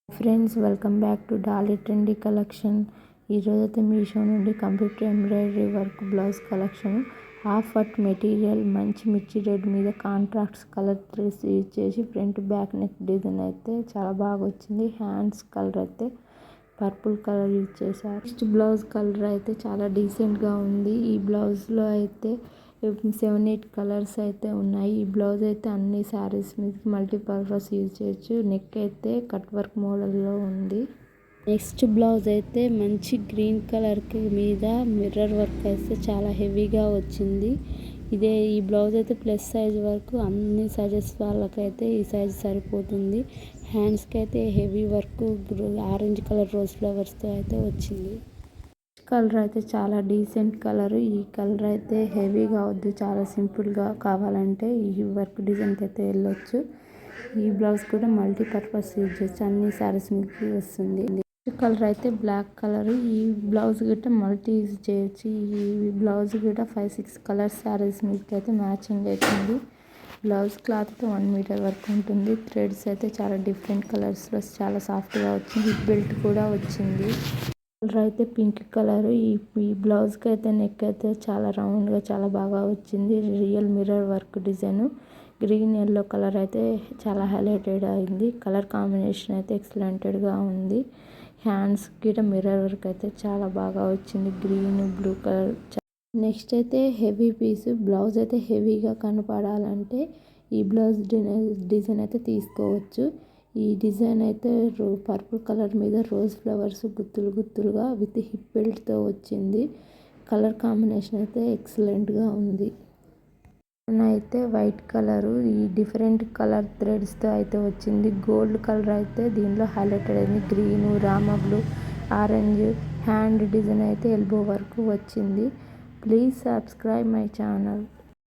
Friends welcome back to Dolly trendy collection. ఈరోజైతే మీషో నుండి computer embroidery work blouse collection. Half ఫట్ material మంచి మిర్చి రెడ్ మీద కాంట్రాక్ట్స్ కలర్ థ్రెడ్స్ యూజ్ చేసి ఫ్రంట్ బ్యాక్ నెక్ డిజైన్ అయితే చాలా బాగా వచ్చింది. హ్యాండ్స్ కలర్ అయితే పర్పుల్ కలర్ యూజ్ చేశారు. నెక్స్ట్ బ్లౌజ్ కలర్ అయితే చాలా డీసెంట్గా ఉంది. ఈ బ్లౌజ్లో అయితే 7-8 కలర్స్ అయితే ఉన్నాయి. ఈ బ్లౌజ్ అయితే అన్ని శారీస్ మీదకి మల్టీపర్పస్ యూజ్ చేయొచ్చు. నెక్ అయితే కట్ వర్క్ మోడల్లో ఉంది. నెక్స్ట్ బ్లౌజ్ అయితే మంచి గ్రీన్ కలర్కి మీద మిర్రర్ వర్క్ అయితే చాలా హెవీగా వచ్చింది. ఈ బ్లౌజ్ అయితే ప్లస్ సైజ్ వరకు అన్ని సైజెస్ వాళ్ళకైతే ఈ సైజ్ సరిపోతుంది. హ్యాండ్స్కి అయితే heavy work orange colour rose ఫ్లవర్స్తో అయితే వచ్చింది. కలర్ అయితే చాలా డీసెంట్ కలర్. ఈ కలర్ అయితే హెవీగా వద్దు, చాలా సింపుల్గా కావాలంటే ఈ వర్క్ డిజైన్కి అయితే వెళ్ళొచ్చు. ఈ బ్లౌజ్ కూడా మల్టీపర్పస్ యూజ్ చేయొచ్చు, అన్ని శారీస్ మీదకి వస్తుంది. కలర్ అయితే బ్లాక్ కలర్. ఈ బ్లౌజ్ గిట్ట మల్టీ యూజ్ చేయొచ్చు. ఈ బ్లౌజ్ గిట్ట 5-6 కలర్స్ శారీస్ మీదకి అయితే మ్యాచింగ్ అవుతుంది. బ్లౌజ్ క్లాత్ 1 మీటర్ వరకు ఉంటుంది. థ్రెడ్స్ అయితే చాలా డిఫరెంట్ కలర్స్లో చాలా సాఫ్ట్గా వచ్చింది. హిప్ బెల్ట్ కూడా వచ్చింది. కలర్ అయితే పింక్ కలర్. ఈ బ్లౌజ్కి అయితే నెక్ అయితే చాలా రౌండ్గా చాలా బాగా వచ్చింది. Real mirror work design. Green yellow colour అయితే చాలా హైలైటెడ్ అయింది. కలర్ కాంబినేషన్ అయితే ఎక్సలెంటెడ్గా ఉంది. హ్యాండ్స్ గిట మిర్రర్ వర్క్ అయితే చాలా బాగా వచ్చింది. Green blue colour. నెక్స్ట్ అయితే హెవీ పీస్. బ్లౌజ్ అయితే హెవీగా కనపడాలంటే ఈ బ్లౌజ్ డిజైన్ అయితే తీసుకోవచ్చు. ఈ డిజైన్ అయితే పర్పుల్ కలర్ మీద రోజ్ ఫ్లవర్స్ గుత్తులు గుత్తులుగా విత్ హిప్ బెల్ట్తో వచ్చింది. కలర్ కాంబినేషన్ అయితే ఎక్సలెంట్గా ఉంది. అయితే వైట్ కలరు ఈ డిఫరెంట్ కలర్ థ్రెడ్స్తో అయితే వచ్చింది. గోల్డ్ కలర్ అయితే దీనిలో హైలైటెడ్ అయింది. Green, Rama blue, orange hand design అయితే ఎల్బో వరకు వచ్చింది. Please subscribe my channel.